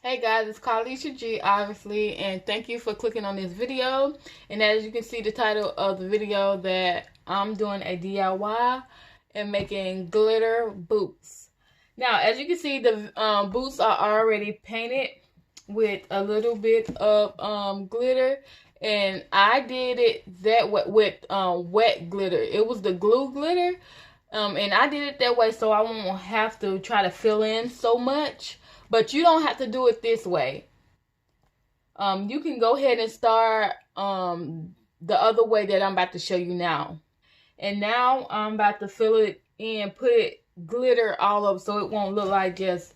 Hey guys, it's Kalisha G, obviously, and thank you for clicking on this video. And as you can see the title of the video, that I'm doing a DIY and making glitter boots. Now, as you can see, the boots are already painted with a little bit of glitter, and I did it that way with wet glitter. It was the glue glitter, and I did it that way so I won't have to try to fill in so much. But you don't have to do it this way. You can go ahead and start the other way that I'm about to show you now. And now I'm about to fill it in, put glitter all over so it won't look like just,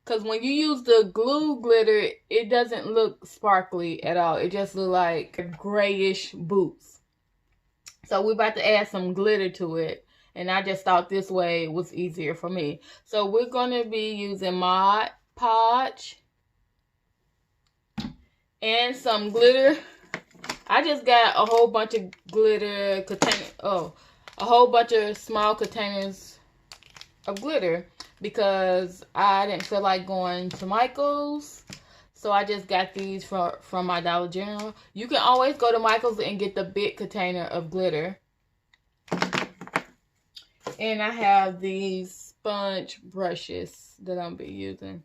because when you use the glue glitter, it doesn't look sparkly at all. It just looks like grayish boots. So we're about to add some glitter to it. And I just thought this way was easier for me. So we're going to be using Podge and some glitter. I just got a whole bunch of glitter container, a whole bunch of small containers of glitter because I didn't feel like going to Michael's. So I just got these from my Dollar General. You can always go to Michael's and get the big container of glitter. And I have these sponge brushes that I'm be using.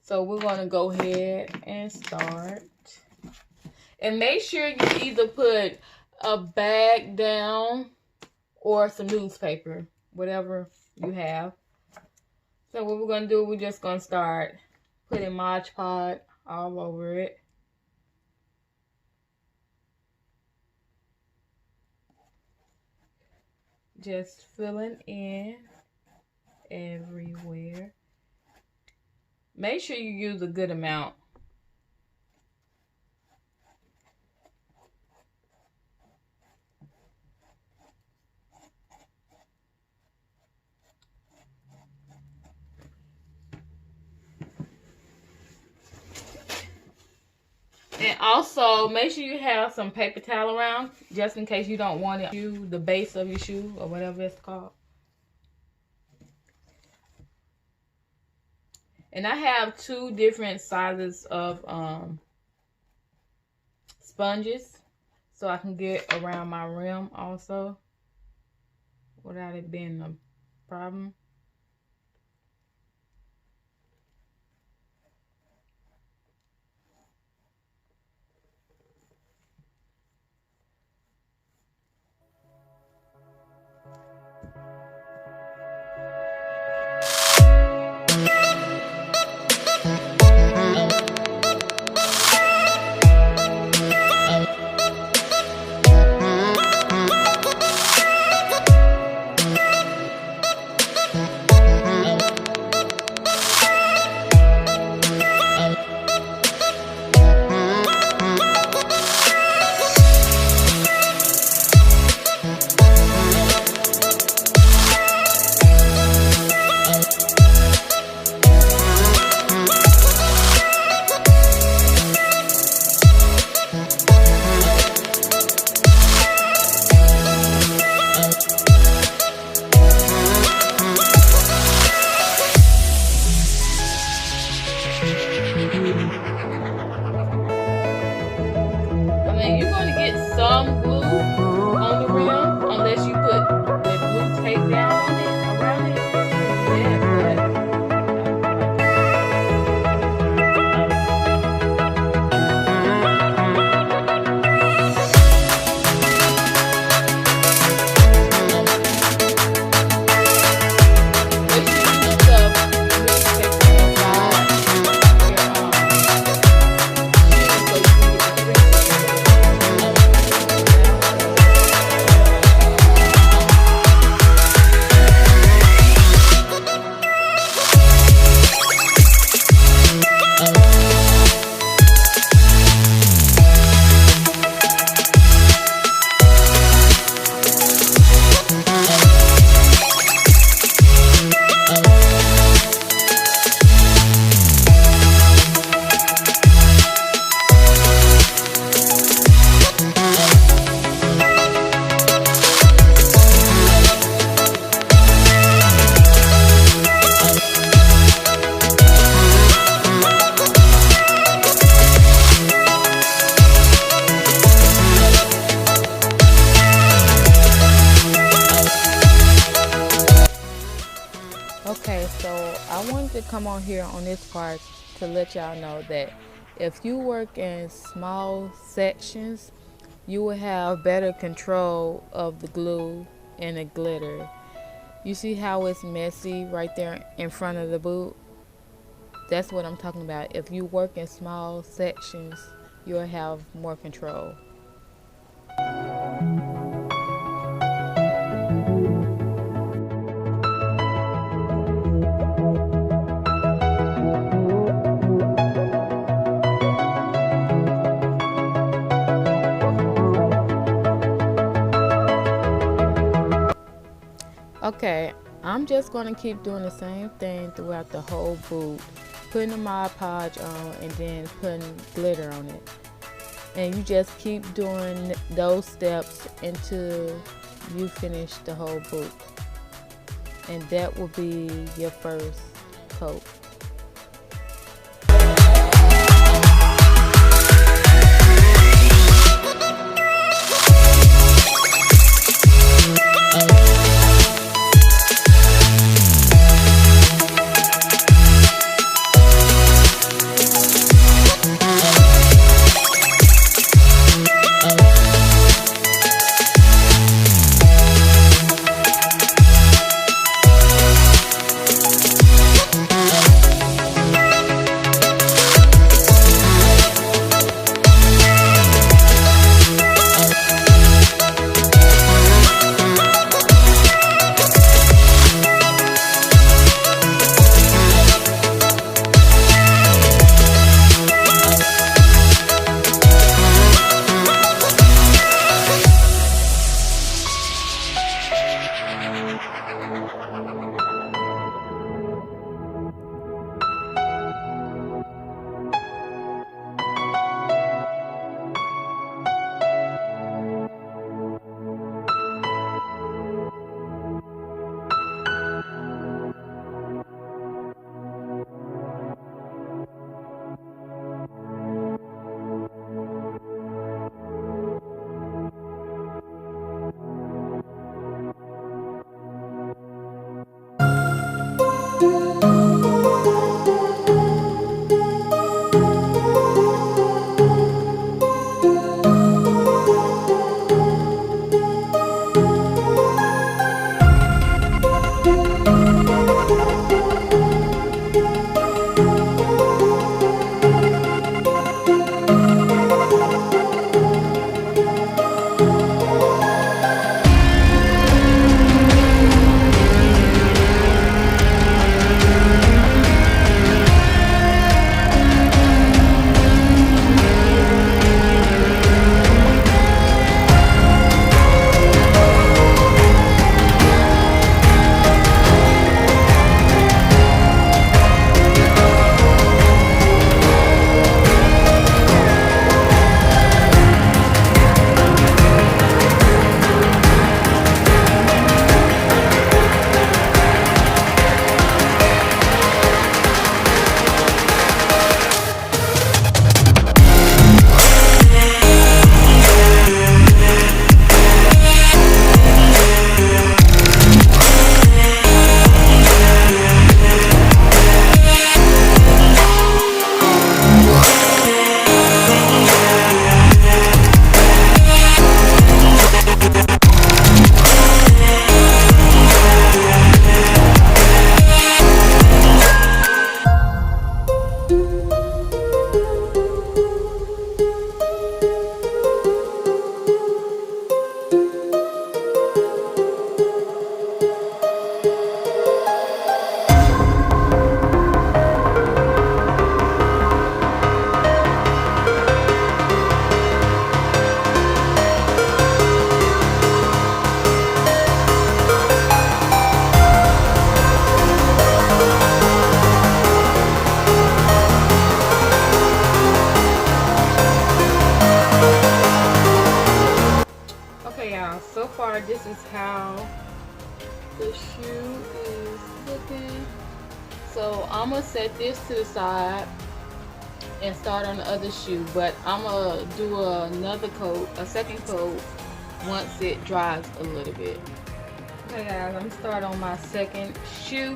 So we're going to go ahead and start. And make sure you either put a bag down or some newspaper, whatever you have. So what we're going to do, we're just going to start putting Mod Podge all over it. Just filling in everywhere. Make sure you use a good amount. And also, make sure you have some paper towel around, just in case you don't want it to the base of your shoe, or whatever it's called. And I have two different sizes of sponges, so I can get around my rim also, without it being a problem. come on here on this part to let y'all know that if you work in small sections, you will have better control of the glue and the glitter. You see how it's messy right there in front of the boot? That's what I'm talking about. If you work in small sections, you'll have more control. Okay, I'm just going to keep doing the same thing throughout the whole boot, putting the Mod Podge on and then putting glitter on it. And you just keep doing those steps until you finish the whole boot. And that will be your first coat. So far this is how the shoe is looking. So I'm gonna set this to the side and start on the other shoe, but I'm gonna do another coat, a second coat, once it dries a little bit. Okay guys, I'm gonna start on my second shoe.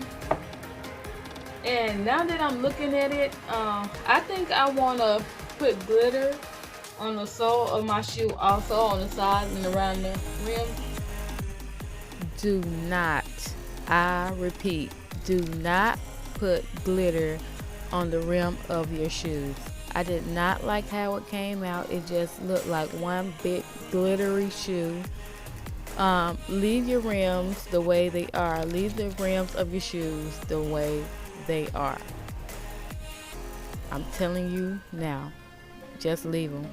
And now that I'm looking at it, I think I want to put glitter on the sole of my shoe, also on the sides and around the rim. Do not, I repeat, do not put glitter on the rim of your shoes. I did not like how it came out. It just looked like one big glittery shoe. Leave your rims the way they are. Leave the rims of your shoes the way they are. I'm telling you now, just leave them.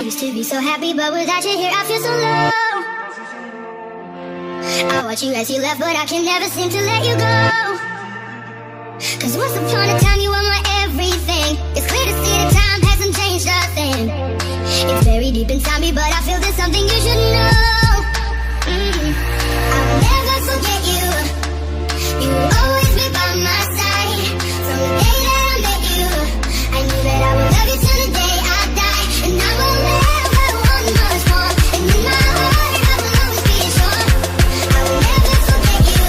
Used to be so happy, but without you here, I feel so low. I watch you as you left, but I can never seem to let you go. Cause once upon a time, you were my everything. It's clear to see that time hasn't changed a thing. It's very deep inside me, but I feel there's something you should know. I will never forget you. You will always be by my side. From the day that I met you, I knew that I would love you till the day I die. And I will never want much more. And in my heart, I will always be sure. I will never forget you.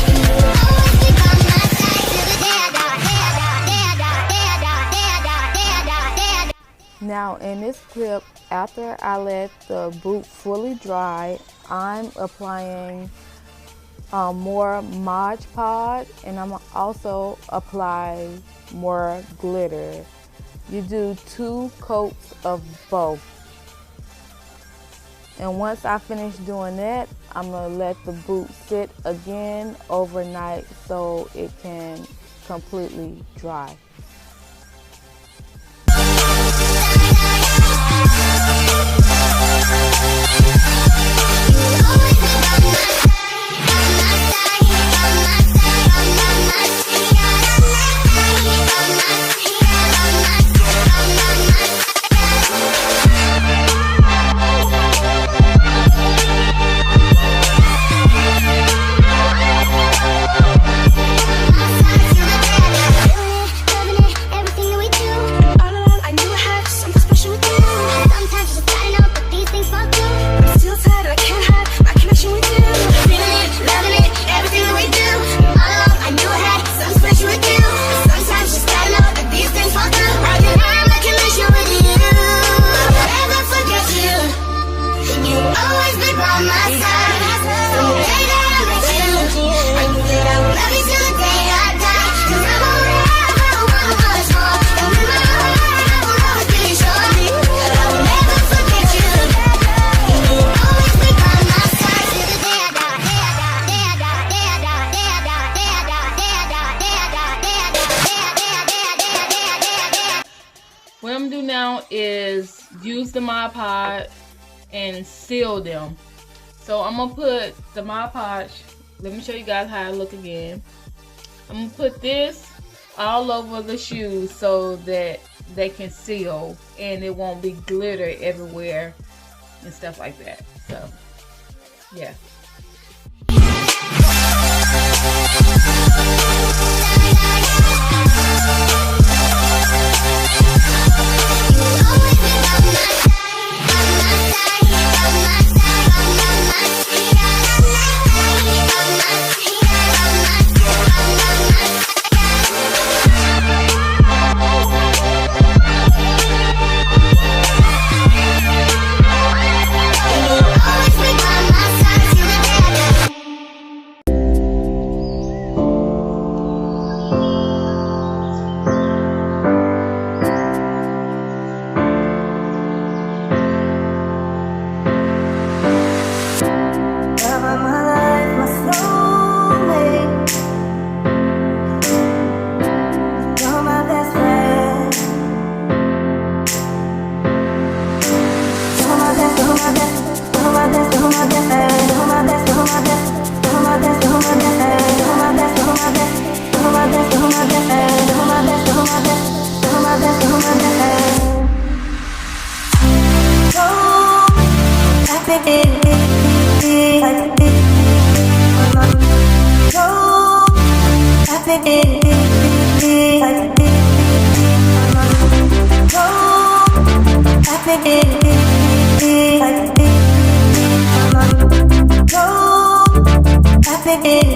You will always be by my side till the day I die. Now in this clip, after I let the boot fully dry, I'm applying more Mod Podge, and I'm also apply more glitter. You do 2 coats of both. And once I finish doing that, I'm gonna let the boot sit again overnight so it can completely dry. What I'm gonna do now is use the Mod Podge and seal them. So I'm gonna put the Mod Podge, let me show you guys how it look again. I'm gonna put this all over the shoes so that they can seal and it won't be glitter everywhere and stuff like that. So yeah. Always be by my side. fit.